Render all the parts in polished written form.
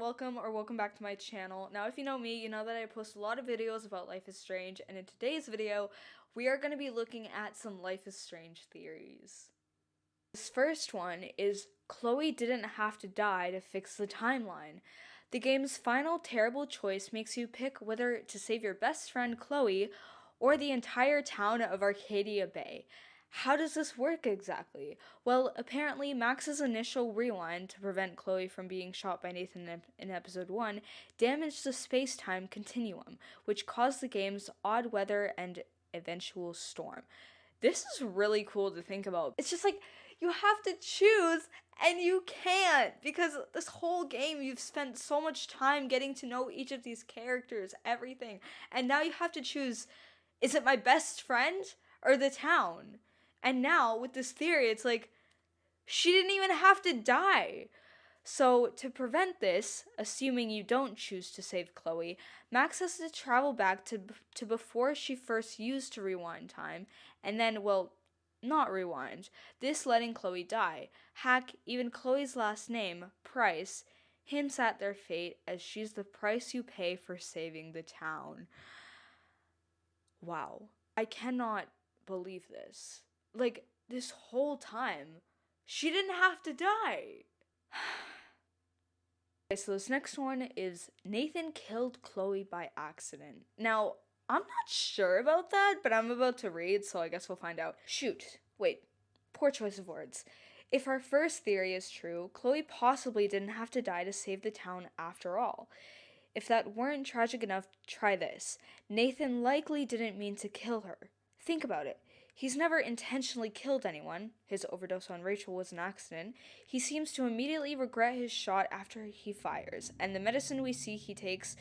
welcome back to my channel. Now, if you know me, you know that I post a lot of videos about Life is Strange, and in today's video, we are going to be looking at some Life is Strange theories. This first one is Chloe didn't have to die to fix the timeline. The game's final terrible choice makes you pick whether to save your best friend Chloe or the entire town of Arcadia Bay. How does this work exactly? Well, apparently Max's initial rewind to prevent Chloe from being shot by Nathan in episode 1 damaged the space-time continuum, which caused the game's odd weather and eventual storm. This is really cool to think about. It's just like, you have to choose and you can't, because this whole game you've spent so much time getting to know each of these characters, everything, and now you have to choose, is it my best friend or the town? And now with this theory, it's like, she didn't even have to die. So, to prevent this, assuming you don't choose to save Chloe, Max has to travel back to before she first used to rewind time, and then, well, not rewind, this letting Chloe die. Heck, even Chloe's last name, Price, hints at their fate as she's the price you pay for saving the town. Wow. I cannot believe this. Like, this whole time, she didn't have to die. Okay, so this next one is Nathan killed Chloe by accident. Now, I'm not sure about that, but I'm about to read, so I guess we'll find out. Shoot. Wait. Poor choice of words. If our first theory is true, Chloe possibly didn't have to die to save the town after all. If that weren't tragic enough, try this. Nathan likely didn't mean to kill her. Think about it. He's never intentionally killed anyone. His overdose on Rachel was an accident. He seems to immediately regret his shot after he fires, and the medicine we see he takes,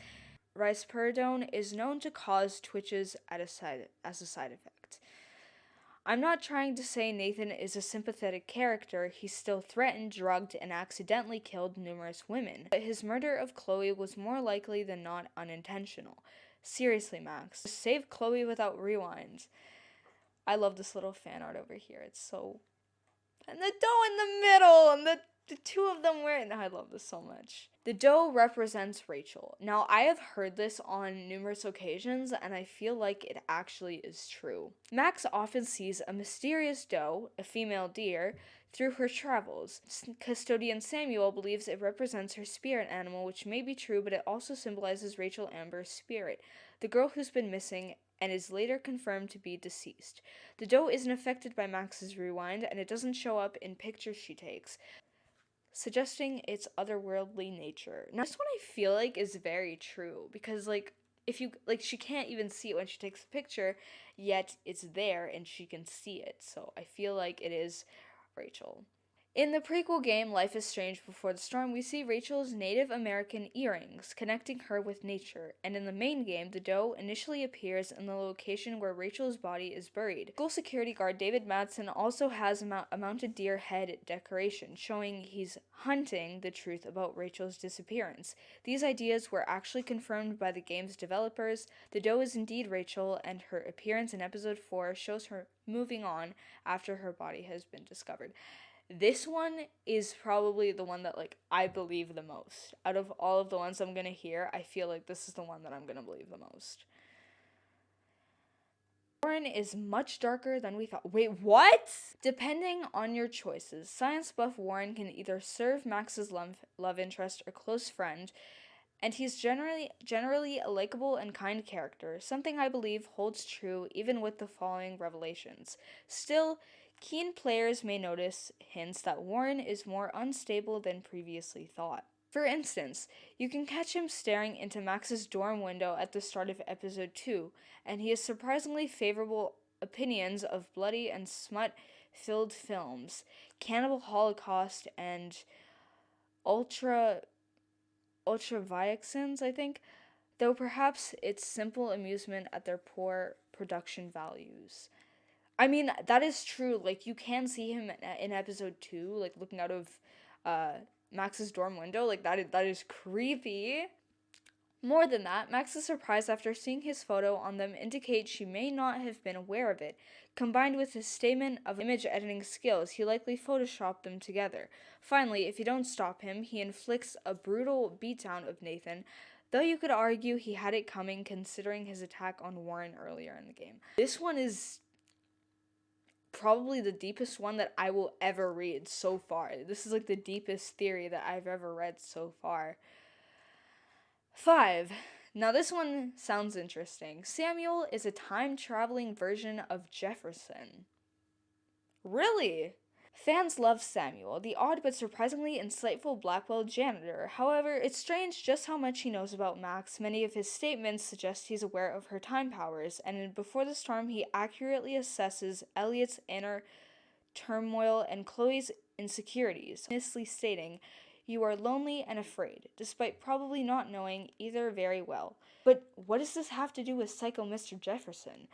risperidone, is known to cause twitches as a side effect. I'm not trying to say Nathan is a sympathetic character. He still threatened, drugged, and accidentally killed numerous women. But his murder of Chloe was more likely than not unintentional. Seriously, Max, save Chloe without rewind. I love this little fan art over here. It's so... And the doe in the middle, and the two of them wearing... I love this so much. The doe represents Rachel. Now, I have heard this on numerous occasions, and I feel like it actually is true. Max often sees a mysterious doe, a female deer, through her travels. Custodian Samuel believes it represents her spirit animal, which may be true, but it also symbolizes Rachel Amber's spirit, the girl who's been missing and is later confirmed to be deceased. The doe isn't affected by Max's rewind, and it doesn't show up in pictures she takes, suggesting its otherworldly nature. Now, this one I feel like is very true, because, like, if you, like, she can't even see it when she takes the picture, yet it's there and she can see it, so I feel like it is Rachel. In the prequel game Life is Strange Before the Storm, we see Rachel's Native American earrings, connecting her with nature, and in the main game, the doe initially appears in the location where Rachel's body is buried. School security guard David Madsen also has a mounted deer head decoration, showing he's hunting the truth about Rachel's disappearance. These ideas were actually confirmed by the game's developers. The doe is indeed Rachel, and her appearance in episode 4 shows her moving on after her body has been discovered. This one is probably the one that, like, I believe the most. Out of all of the ones I'm gonna hear, I feel like this is the one that I'm gonna believe the most. Warren is much darker than we thought. Wait, what? Depending on your choices, science buff Warren can either serve Max's love interest or close friend, and he's generally a likable and kind character, something I believe holds true even with the following revelations. Still, keen players may notice hints that Warren is more unstable than previously thought. For instance, you can catch him staring into Max's dorm window at the start of episode 2, and he has surprisingly favorable opinions of bloody and smut-filled films, Cannibal Holocaust, and ultravioxins, I think, though perhaps it's simple amusement at their poor production values. I mean, that is true. Like, you can see him in episode 2, like, looking out of Max's dorm window. Like, that is creepy. More than that, Max's surprise after seeing his photo on them indicates she may not have been aware of it. Combined with his statement of image editing skills, he likely photoshopped them together. Finally, if you don't stop him, he inflicts a brutal beatdown of Nathan, though you could argue he had it coming considering his attack on Warren earlier in the game. This one is probably the deepest one that I will ever read so far. This is like the deepest theory that I've ever read so far. 5. Now, this one sounds interesting. Samuel is a time traveling version of Jefferson. Really? Fans love Samuel, the odd but surprisingly insightful Blackwell janitor. However, it's strange just how much he knows about Max. Many of his statements suggest he's aware of her time powers, and in Before the Storm, he accurately assesses Elliot's inner turmoil and Chloe's insecurities, honestly stating, "You are lonely and afraid," despite probably not knowing either very well. But what does this have to do with Psycho Mr. Jefferson?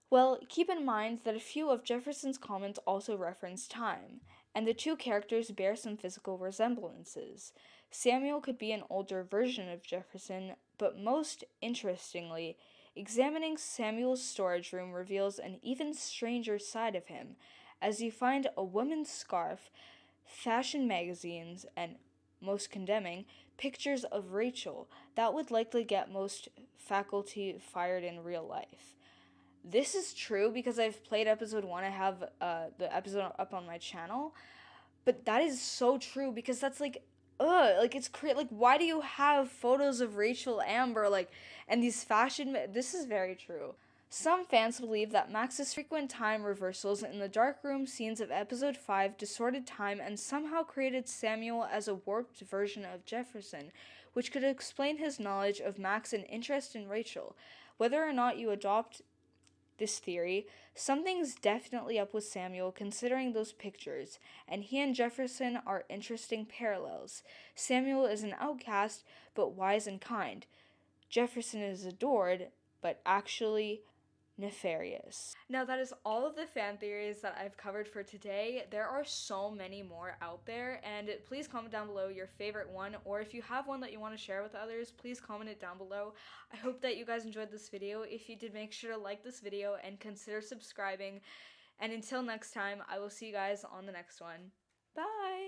Well, keep in mind that a few of Jefferson's comments also reference time, and the two characters bear some physical resemblances. Samuel could be an older version of Jefferson, but most interestingly, examining Samuel's storage room reveals an even stranger side of him, as you find a woman's scarf, fashion magazines, and, most condemning, pictures of Rachel that would likely get most faculty fired in real life. This is true because I've played episode 1. I have the episode up on my channel. But that is so true because that's like, like it's like why do you have photos of Rachel Amber and these this is very true. Some fans believe that Max's frequent time reversals in the dark room scenes of episode 5 distorted time and somehow created Samuel as a warped version of Jefferson, which could explain his knowledge of Max and interest in Rachel. Whether or not you adopt this theory, something's definitely up with Samuel considering those pictures, and he and Jefferson are interesting parallels. Samuel is an outcast, but wise and kind. Jefferson is adored, but actually nefarious. Now, that is all of the fan theories that I've covered for today. There are so many more out there, and please comment down below your favorite one, or if you have one that you want to share with others, please comment it down below. I hope that you guys enjoyed this video. If you did, make sure to like this video and consider subscribing. And until next time, I will see you guys on the next one. Bye!